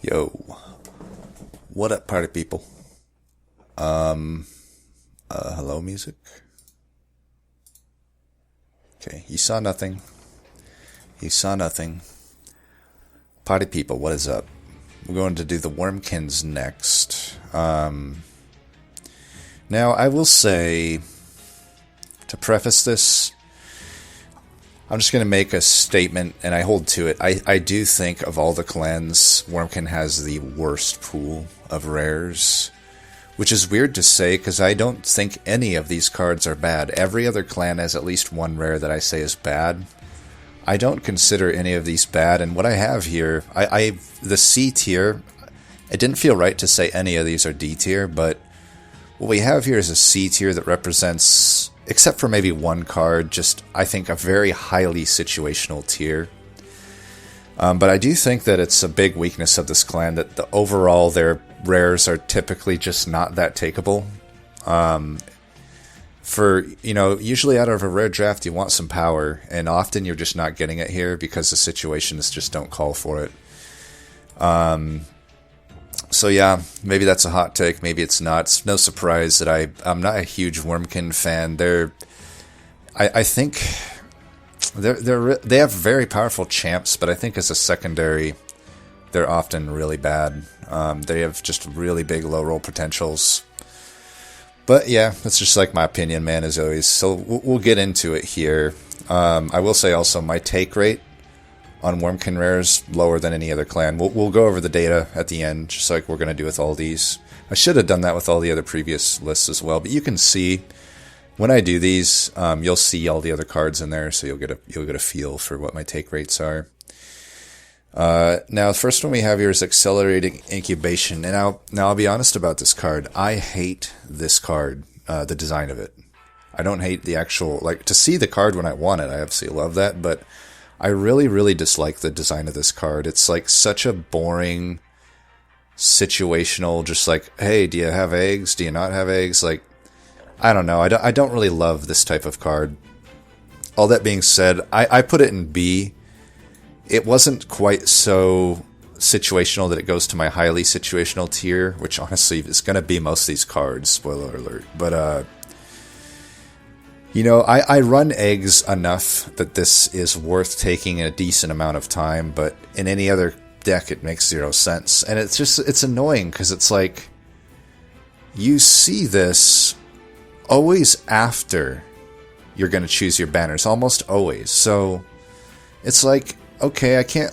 Yo, what up, party people? Hello, music? Okay, you saw nothing. You saw nothing. Party people, what is up? We're going to do the Wurmkins next. Now, I will say, to preface this, I'm just going to make a statement, and I hold to it. I do think of all the clans, Wurmkin has the worst pool of rares, which is weird to say, because I don't think any of these cards are bad. Every other clan has at least one rare that I say is bad. I don't consider any of these bad, and what I have here, the C tier, it didn't feel right to say any of these are D tier, but what we have here is a C tier that represents, except for maybe one card, just, I think, a very highly situational tier. But I do think that it's a big weakness of this clan, that overall their rares are typically just not that takeable. Usually out of a rare draft you want some power, and often you're just not getting it here because the situations just don't call for it. So yeah, maybe that's a hot take, maybe it's not. It's no surprise that I'm not a huge Wurmkin fan. I think they have very powerful champs, but I think as a secondary, they're often really bad. They have just really big low roll potentials. But yeah, that's just like my opinion, man, as always. So we'll get into it here. I will say also my take rate on Wurmkin rares lower than any other clan. We'll go over the data at the end, just like we're going to do with all these. I should have done that with all the other previous lists as well, but you can see when I do these, you'll see all the other cards in there, so you'll get a feel for what my take rates are. Now, the first one we have here is Accelerating Incubation, and now I'll be honest about this card. I hate this card, the design of it. I don't hate the actual, to see the card when I want it, I absolutely love that, but I really, really dislike the design of this card. It's such a boring, situational, just hey, do you have eggs? Do you not have eggs? I don't know. I don't really love this type of card. All that being said, I put it in B. It wasn't quite so situational that it goes to my highly situational tier, which honestly is going to be most of these cards, spoiler alert. But, I run eggs enough that this is worth taking a decent amount of time, but in any other deck it makes zero sense. And it's annoying because it's you see this always after you're going to choose your banners, almost always. So it's okay, I can't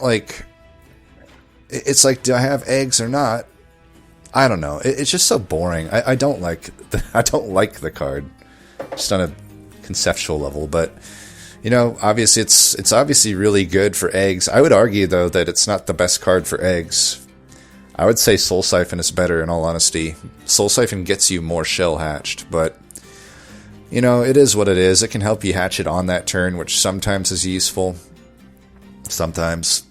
it's do I have eggs or not? I don't know. It's just so boring. I don't like the card, just on a conceptual level. But obviously it's obviously really good for eggs. I would argue though that it's not the best card for eggs. I would say Soul Siphon is better, in all honesty. Soul Siphon gets you more shell hatched, but it is what it is. It can help you hatch it on that turn, which sometimes is useful. Sometimes.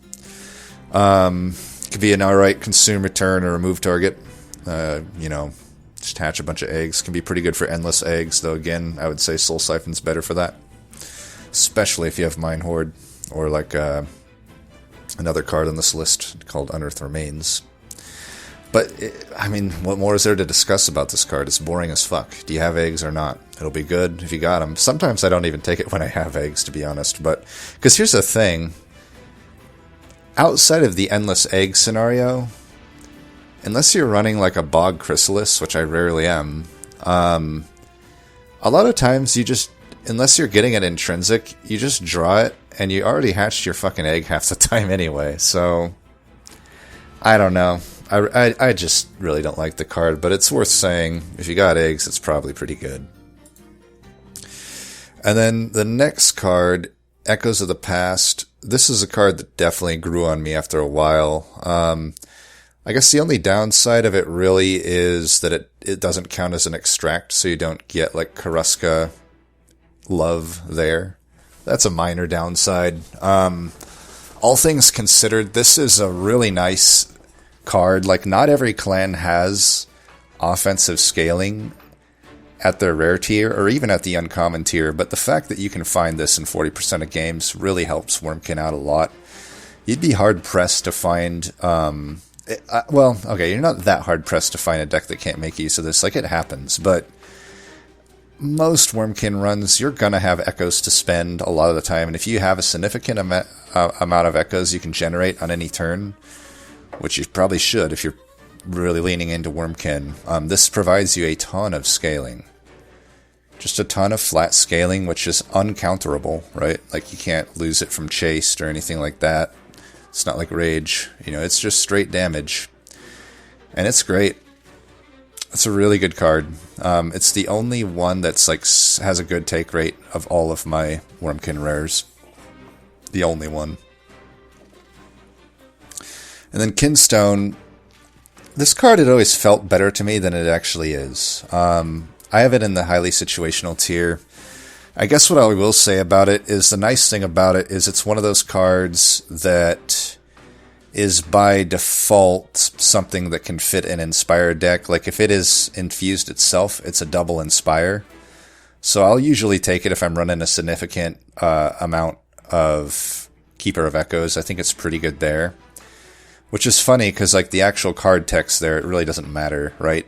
Could be an alright consume return or remove target. Just hatch a bunch of eggs. Can be pretty good for endless eggs, though again, I would say Soul Siphon's better for that. Especially if you have Mine Horde, or another card on this list called Unearthed Remains. But, what more is there to discuss about this card? It's boring as fuck. Do you have eggs or not? It'll be good if you got them. Sometimes I don't even take it when I have eggs, to be honest. But, because here's the thing. Outside of the endless egg scenario, unless you're running a Bog Chrysalis, which I rarely am, a lot of times unless you're getting it intrinsic, you just draw it, and you already hatched your fucking egg half the time anyway. So, I don't know. I just really don't like the card, but it's worth saying, if you got eggs, it's probably pretty good. And then the next card, Echoes of the Past. This is a card that definitely grew on me after a while. I guess the only downside of it really is that it doesn't count as an extract, so you don't get Karuska love there. That's a minor downside. All things considered, this is a really nice card. Not every clan has offensive scaling at their rare tier, or even at the uncommon tier, but the fact that you can find this in 40% of games really helps Wurmkin out a lot. You'd be hard-pressed to find well, okay, you're not that hard pressed to find a deck that can't make use of this. Like, it happens, but most Wurmkin runs, you're gonna have echoes to spend a lot of the time, and if you have a significant amount of echoes you can generate on any turn, which you probably should if you're really leaning into Wurmkin, this provides you a ton of scaling. Just a ton of flat scaling, which is uncounterable, right? Like, you can't lose it from chased or anything like that. It's not like rage, it's just straight damage. And it's great. It's a really good card. It's the only one that's like has a good take rate of all of my Wurmkin rares. The only one. And then Kinstone. This card had always felt better to me than it actually is. I have it in the highly situational tier. I guess what I will say about it is the nice thing about it is it's one of those cards that is by default something that can fit an Inspire deck. Like, if it is infused itself, it's a double Inspire. So I'll usually take it if I'm running a significant amount of Keeper of Echoes. I think it's pretty good there. Which is funny, because like the actual card text there, it really doesn't matter, right?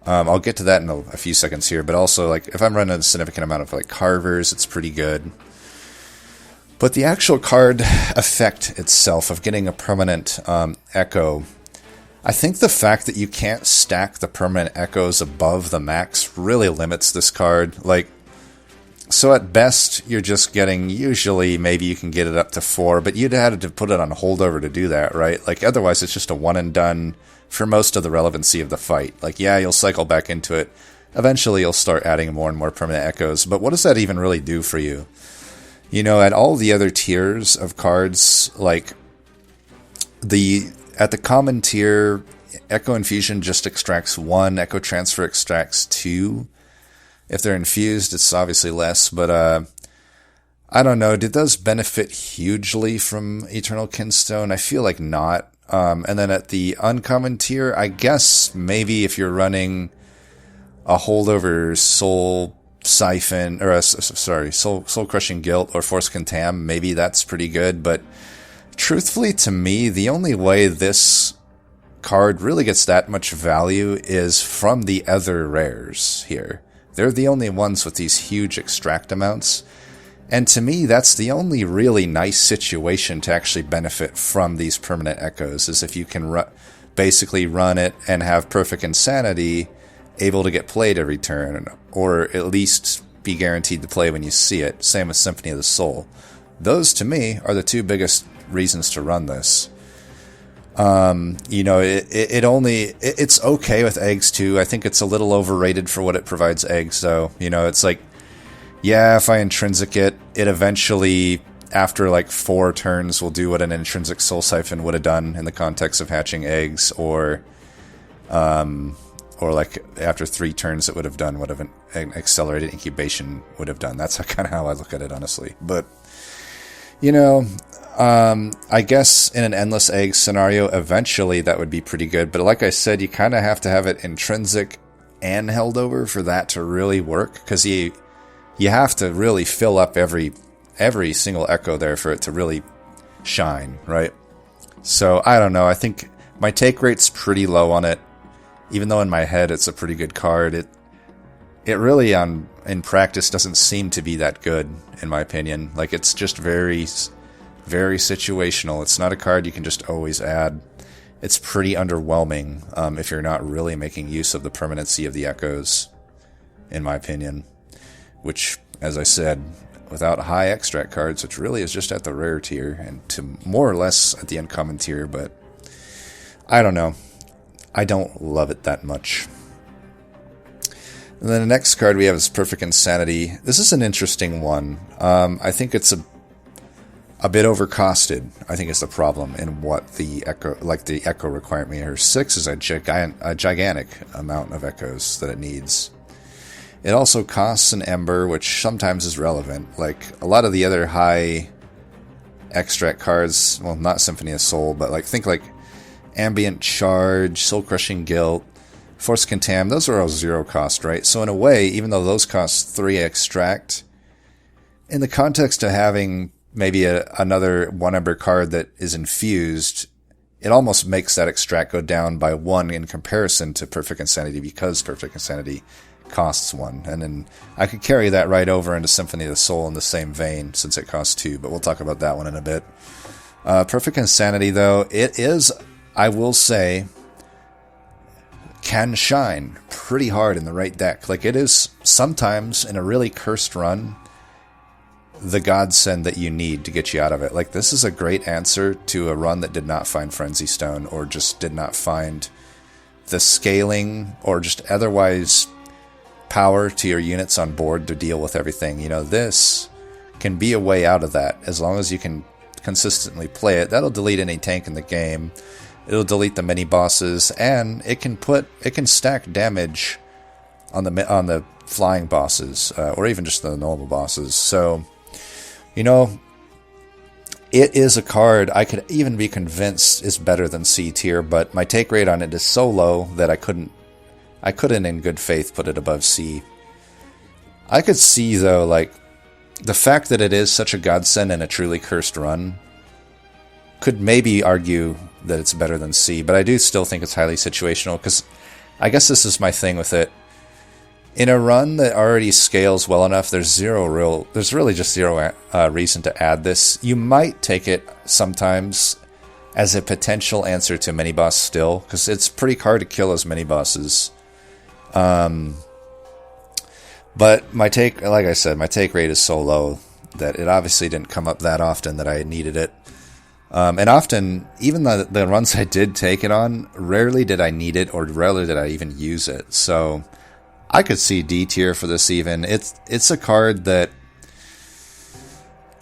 I'll get to that in a few seconds here, but also, like, if I'm running a significant amount of like Carvers, it's pretty good. But the actual card effect itself of getting a permanent echo, I think the fact that you can't stack the permanent echoes above the max really limits this card. Like, so at best, you're just getting, usually, maybe you can get it up to 4, but you'd have to put it on holdover to do that, right? Like, otherwise, it's just a one and done for most of the relevancy of the fight. Like, yeah, you'll cycle back into it. Eventually, you'll start adding more and more permanent echoes, but what does that even really do for you? At all the other tiers of cards, like, at the common tier, Echo Infusion just extracts 1, Echo Transfer extracts 2. If they're infused, it's obviously less, but I don't know. Did those benefit hugely from Eternal Kinstone? I feel like not. And then at the uncommon tier, I guess maybe if you're running a holdover Soul Siphon, or Soul Crushing Guilt or Force Contam, maybe that's pretty good. But truthfully, to me, the only way this card really gets that much value is from the other rares here. They're the only ones with these huge extract amounts. And to me, that's the only really nice situation to actually benefit from these permanent echoes, is if you can basically run it and have Perfect Insanity able to get played every turn, or at least be guaranteed to play when you see it. Same with Symphony of the Soul. Those, to me, are the two biggest reasons to run this. It's okay with eggs too. I think it's a little overrated for what it provides eggs, though. It's like, yeah, if I intrinsic it, it eventually, after like 4 turns, will do what an intrinsic Soul Siphon would have done in the context of hatching eggs, or like after 3 turns, it would have done what an accelerated incubation would have done. That's kind of how I look at it, honestly. But I guess in an endless egg scenario, eventually that would be pretty good. But like I said, you kind of have to have it intrinsic and held over for that to really work, because you have to really fill up every single echo there for it to really shine, right? So I don't know. I think my take rate's pretty low on it, even though in my head it's a pretty good card. It really in practice doesn't seem to be that good, in my opinion. Like, it's just very, very situational. It's not a card you can just always add. It's pretty underwhelming if you're not really making use of the permanency of the echoes, in my opinion. Which, as I said, without high extract cards, which really is just at the rare tier, and to more or less at the uncommon tier, but I don't know. I don't love it that much. And then the next card we have is Perfect Insanity. This is an interesting one. I think it's a bit overcosted, I think, is the problem in what the echo requirement here. 6 is a gigantic amount of echoes that it needs. It also costs an Ember, which sometimes is relevant. Like, a lot of the other high extract cards, well, not Symphony of Soul, but think Ambient Charge, Soul Crushing Guilt, Force Contam, those are all 0 cost, right? So in a way, even though those cost 3 extract, in the context of having maybe another 1 Ember card that is infused, it almost makes that extract go down by 1 in comparison to Perfect Insanity, because Perfect Insanity costs 1. And then I could carry that right over into Symphony of Soul in the same vein, since it costs 2, but we'll talk about that one in a bit. Perfect Insanity, though, it is, I will say, can shine pretty hard in the right deck. Like, it is sometimes, in a really cursed run, the godsend that you need to get you out of it. Like, this is a great answer to a run that did not find Frenzy Stone, or just did not find the scaling, or just otherwise power to your units on board to deal with everything. You know, this can be a way out of that, as long as you can consistently play it. That'll delete any tank in the game. It'll delete the mini bosses, and it can stack damage on the flying bosses, or even just the normal bosses. So, you know, it is a card I could even be convinced is better than C tier, but my take rate on it is so low that I couldn't in good faith put it above C. I could see, though, like, the fact that it is such a godsend in a truly cursed run could maybe argue that it's better than C, but I do still think it's highly situational, because I guess this is my thing with it. In a run that already scales well enough, there's really just zero reason to add this. You might take it sometimes as a potential answer to mini-boss still, because it's pretty hard to kill as mini-bosses. But my take, like I said, my take rate is so low that it obviously didn't come up that often that I needed it. And often, even the runs I did take it on, rarely did I need it, or rarely did I even use it. So I could see D tier for this even. It's a card that,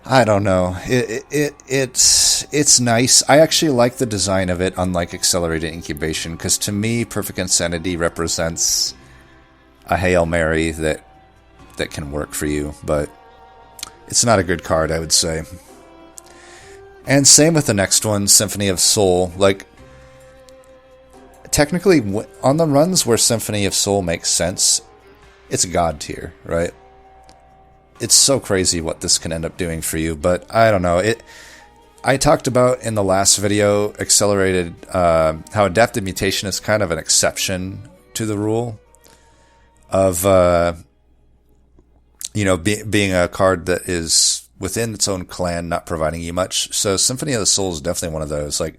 I don't know. It's nice. I actually like the design of it, unlike Accelerated Incubation, because to me, Perfect Insanity represents a Hail Mary that can work for you, but it's not a good card, I would say. And same with the next one, Symphony of Soul. Like, technically, on the runs where Symphony of Soul makes sense, it's God tier, right? It's so crazy what this can end up doing for you, but I don't know. I talked about in the last video, Accelerated, how Adaptive Mutation is kind of an exception to the rule of, being a card that is within its own clan, not providing you much. So Symphony of the Soul is definitely one of those. Like,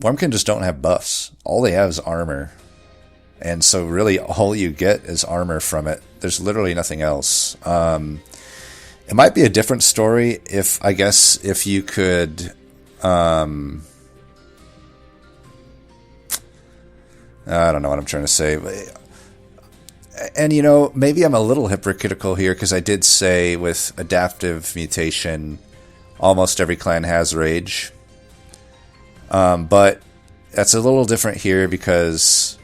Wurmkin just don't have buffs. All they have is armor. And so really all you get is armor from it. There's literally nothing else. It might be a different story if you could, I don't know what I'm trying to say. And, maybe I'm a little hypocritical here, because I did say with Adaptive Mutation, almost every clan has Rage. But that's a little different here, because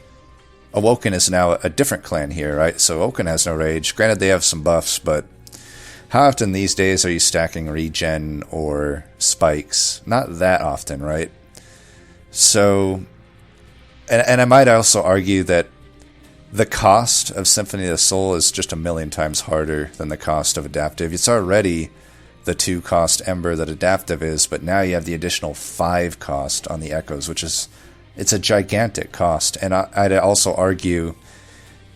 Awoken is now a different clan here, right? So Awoken has no Rage. Granted, they have some buffs, but how often these days are you stacking Regen or Spikes? Not that often, right? So, and I might also argue that the cost of Symphony of the Soul is just 1,000,000 times harder than the cost of Adaptive. It's already the 2 cost Ember that Adaptive is, but now you have the additional 5 cost on the Echoes, it's a gigantic cost. And I'd also argue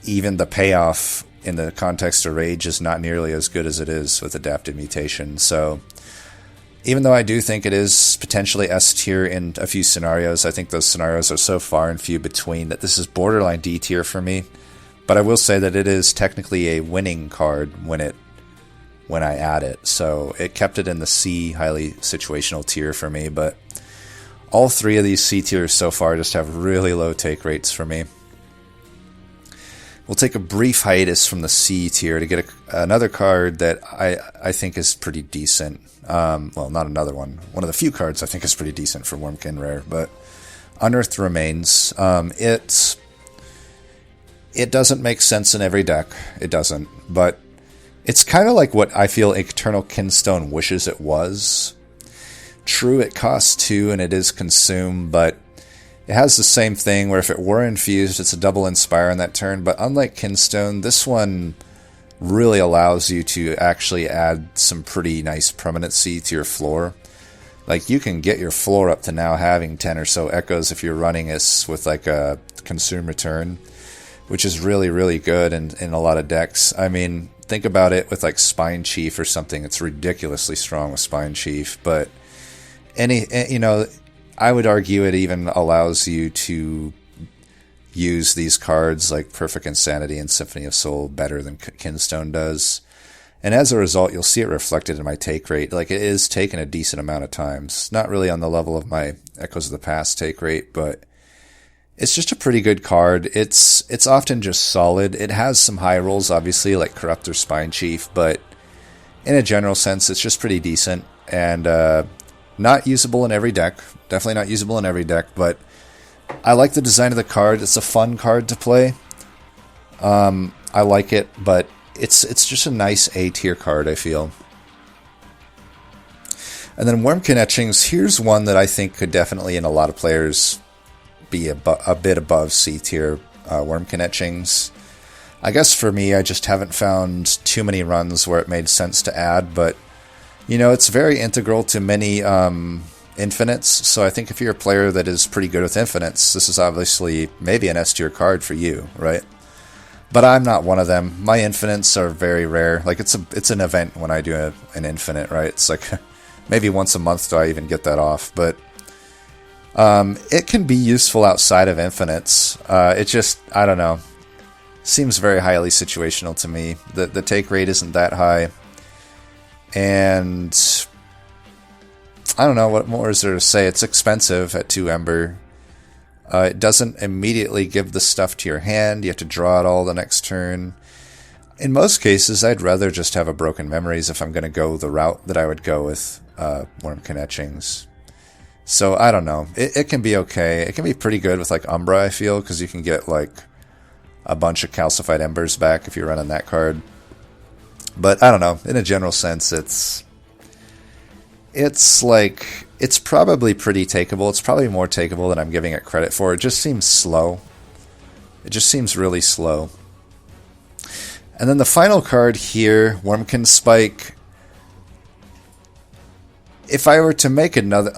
even the payoff in the context of Rage is not nearly as good as it is with Adaptive Mutation. So even though I do think it is potentially S tier in a few scenarios, I think those scenarios are so far and few between that this is borderline D tier for me. But I will say that it is technically a winning card when I add it. So it kept it in the C, highly situational tier for me. But all 3 of these C tiers so far just have really low take rates for me. We'll take a brief hiatus from the C tier to get another card that I think is pretty decent. Well, not another one. One of the few cards I think is pretty decent for Wurmkin Rare, but Unearthed Remains. It doesn't make sense in every deck. It doesn't. But it's kind of like what I feel Eternal Kinstone wishes it was. True, it costs 2 and it is consumed, but it has the same thing where if it were infused, it's a double Inspire on that turn. But unlike Kinstone, this one really allows you to actually add some pretty nice permanency to your floor. Like, you can get your floor up to now having 10 or so echoes if you're running this with like a consume return, which is really, really good in a lot of decks. I mean, think about it with like Spine Chief or something. It's ridiculously strong with Spine Chief, but I would argue it even allows you to use these cards like Perfect Insanity and Symphony of Soul better than Kinstone does. And as a result, you'll see it reflected in my take rate. Like, it is taken a decent amount of times. Not really on the level of my Echoes of the Past take rate, but it's just a pretty good card. It's often just solid. It has some high rolls, obviously, like Corrupt or Spine Chief, but in a general sense, it's just pretty decent. And not usable in every deck. Definitely not usable in every deck, but I like the design of the card. It's a fun card to play. I like it, but it's just a nice A-tier card, I feel. And then Wurmkin Etchings, here's one that I think could definitely, in a lot of players, be a bit above C-tier. Wurmkin Etchings. I guess for me, I just haven't found too many runs where it made sense to add, but it's very integral to many infinites, so I think if you're a player that is pretty good with infinites, this is obviously maybe an S-tier card for you, right? But I'm not one of them. My infinites are very rare. Like, it's an event when I do an infinite, right? It's like maybe once a month do I even get that off, but it can be useful outside of infinites. It just, I don't know, seems very highly situational to me. The take rate isn't that high, and I don't know, what more is there to say? It's expensive at 2 Ember. It doesn't immediately give the stuff to your hand. You have to draw it all the next turn. In most cases, I'd rather just have a Broken Memories if I'm going to go the route that I would go with Wurmkin Etchings. So, I don't know. It can be okay. It can be pretty good with like Umbra, I feel, because you can get like a bunch of Calcified Embers back if you're running that card. But, I don't know. In a general sense, it's probably pretty takeable. It's probably more takeable than I'm giving it credit for. It just seems slow. It just seems really slow. And then the final card here, Wurmkin Spike. If I were to make another,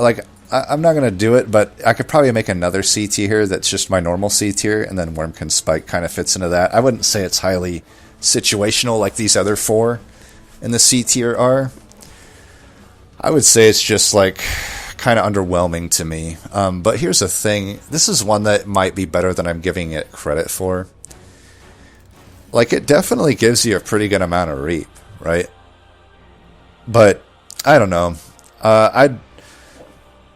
I'm not going to do it, but I could probably make another C tier that's just my normal C tier, and then Wurmkin Spike kind of fits into that. I wouldn't say it's highly situational like these other 4 in the C tier are. I would say it's just like kind of underwhelming to me. But here's the thing. This is one that might be better than I'm giving it credit for. Like, it definitely gives you a pretty good amount of reap, right? But I don't know.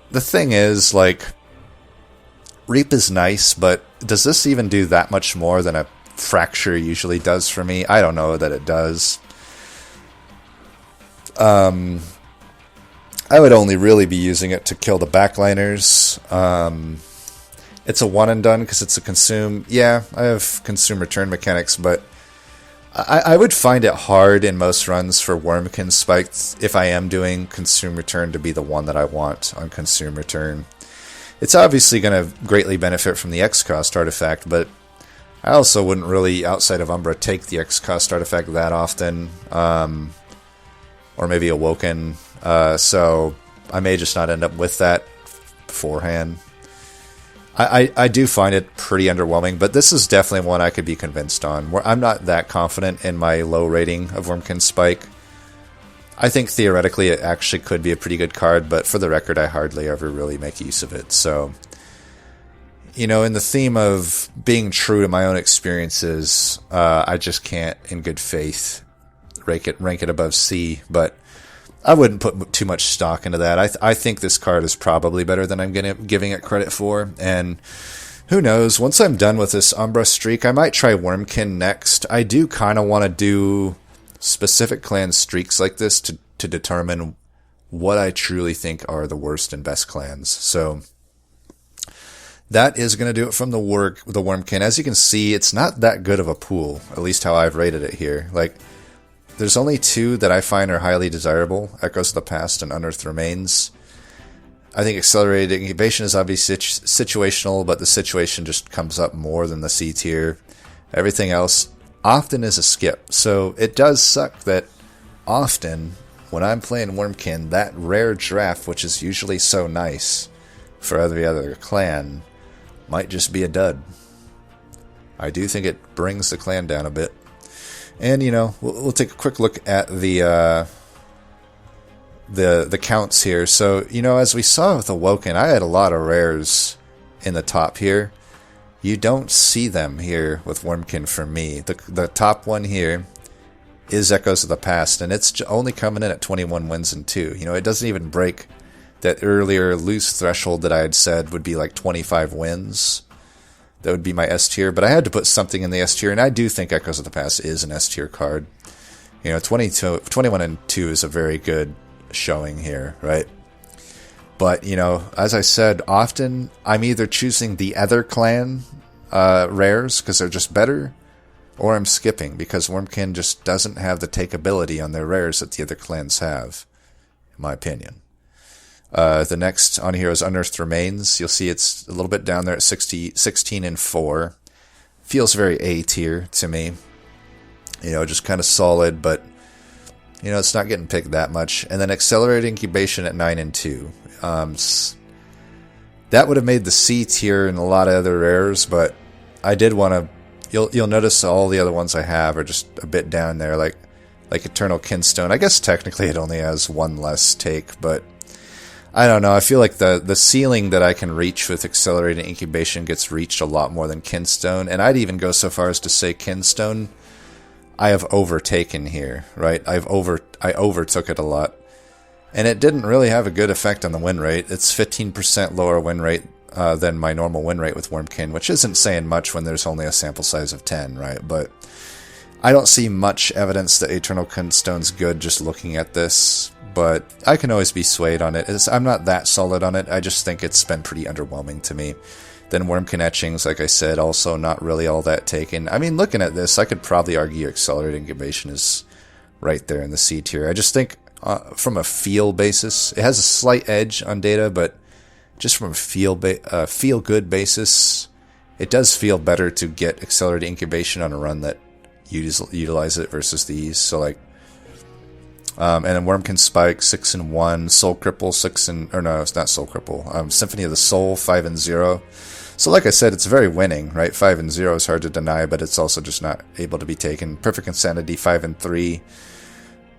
The thing is, like, reap is nice, but does this even do that much more than a fracture usually does for me? I don't know that it does. I would only really be using it to kill the backliners. It's a one and done because it's a consume. Yeah, I have consume return mechanics, but I would find it hard in most runs for Wurmkin Spike if I am doing consume return to be the one that I want on consume return. It's obviously going to greatly benefit from the X-Cost artifact, but I also wouldn't really, outside of Umbra, take the X-Cost artifact that often. Or maybe Awoken. So I may just not end up with that beforehand. I do find it pretty underwhelming, but this is definitely one I could be convinced on. I'm not that confident in my low rating of Wurmkin Spike. I think theoretically it actually could be a pretty good card, but for the record, I hardly ever really make use of it. So, in the theme of being true to my own experiences, I just can't, in good faith, rank it above C, but I wouldn't put too much stock into that. I think this card is probably better than I'm giving it credit for, and who knows, once I'm done with this Umbra streak, I might try Wurmkin next. I do kind of want to do specific clan streaks like this to determine what I truly think are the worst and best clans. So that is going to do it from the Wurmkin. As you can see, it's not that good of a pool, at least how I've rated it here. Like, there's only 2 that I find are highly desirable, Echoes of the Past and Unearthed Remains. I think Accelerated Incubation is obviously situational, but the situation just comes up more than the C tier. Everything else often is a skip. So it does suck that often when I'm playing Wurmkin, that rare draft, which is usually so nice for every other clan, might just be a dud. I do think it brings the clan down a bit. And, you know, we'll take a quick look at the counts here. So, you know, as we saw with Awoken, I had a lot of rares in the top here. You don't see them here with Wurmkin for me. The top one here is Echoes of the Past, and it's only coming in at 21 wins and 2. You know, it doesn't even break that earlier loose threshold that I had said would be like 25 wins. That would be my S tier, but I had to put something in the S tier, and I do think Echoes of the Past is an S tier card. You know, 21 and 2 is a very good showing here, right? But, you know, as I said, often I'm either choosing the other clan rares because they're just better, or I'm skipping because Wurmkin just doesn't have the takeability on their rares that the other clans have, in my opinion. The next on here is Unearthed Remains. You'll see it's a little bit down there at 16 and 4. Feels very A tier to me. You know, just kind of solid, but, you know, it's not getting picked that much. And then Accelerated Incubation at 9 and 2. That would have made the C tier and a lot of other rares, but I did want to. You'll notice all the other ones I have are just a bit down there, like Eternal Kinstone. I guess technically it only has one less take, but I don't know. I feel like the ceiling that I can reach with Accelerated Incubation gets reached a lot more than Kinstone, and I'd even go so far as to say Kinstone I have overtaken here, right? I overtook it a lot. And it didn't really have a good effect on the win rate. It's 15% lower win rate than my normal win rate with Wurmkin, which isn't saying much when there's only a sample size of 10, right? But I don't see much evidence that Eternal Kinstone's good just looking at this, but I can always be swayed on it. I'm not that solid on it. I just think it's been pretty underwhelming to me. Then Wurmkin Etchings, like I said, also not really all that taken. I mean, looking at this, I could probably argue Accelerated Incubation is right there in the C tier. I just think from a feel basis, it has a slight edge on data, but just from a feel good basis, it does feel better to get Accelerated Incubation on a run that utilize it versus these. So like, and then Wurmkin Spike 6 and 1, Soul Cripple 6 and no, it's not Soul Cripple. Symphony of the Soul 5 and 0. So like I said, it's very winning, right? 5 and 0 is hard to deny, but it's also just not able to be taken. Perfect Insanity 5 and 3.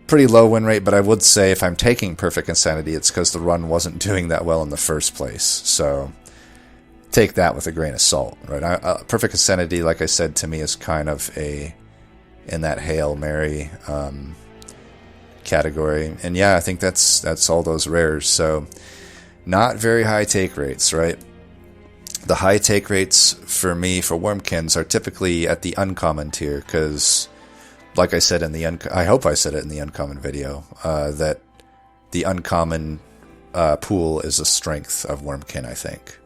Pretty low win rate, but I would say if I'm taking Perfect Insanity, it's because the run wasn't doing that well in the first place. So take that with a grain of salt, right? Perfect Insanity, like I said, to me is kind of in that Hail Mary category. And yeah, I think that's all those rares. So not very high take rates, right? The high take rates for me for Wurmkins are typically at the uncommon tier because, like I said I hope I said it in the uncommon video, that the uncommon pool is a strength of Wurmkin, I think.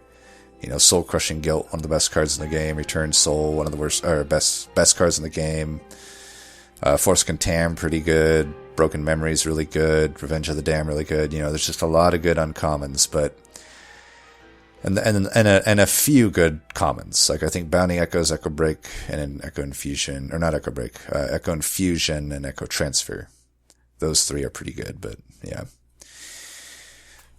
You know, Soul Crushing Guilt, one of the best cards in the game. Return Soul, one of the worst or best cards in the game. Force Contam, pretty good. Broken Memories, really good. Revenge of the Dam, really good. You know, there's just a lot of good uncommons, but and a few good commons. Like I think Bounty Echoes, Echo Break, and an Echo Infusion, or not Echo Break, Echo Infusion and Echo Transfer. Those three are pretty good, but yeah.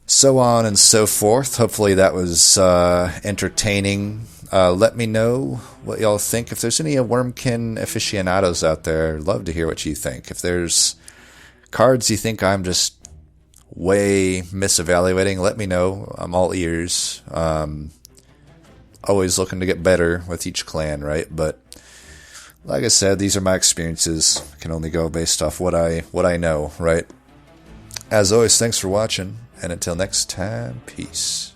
So on and so forth. Hopefully that was entertaining. Let me know what y'all think. If there's any Wurmkin aficionados out there, I'd love to hear what you think. If there's cards you think I'm just way misevaluating, let me know. I'm all ears. Always looking to get better with each clan, right? But like I said, these are my experiences. I can only go based off what I know, right? As always, thanks for watching, and until next time, peace.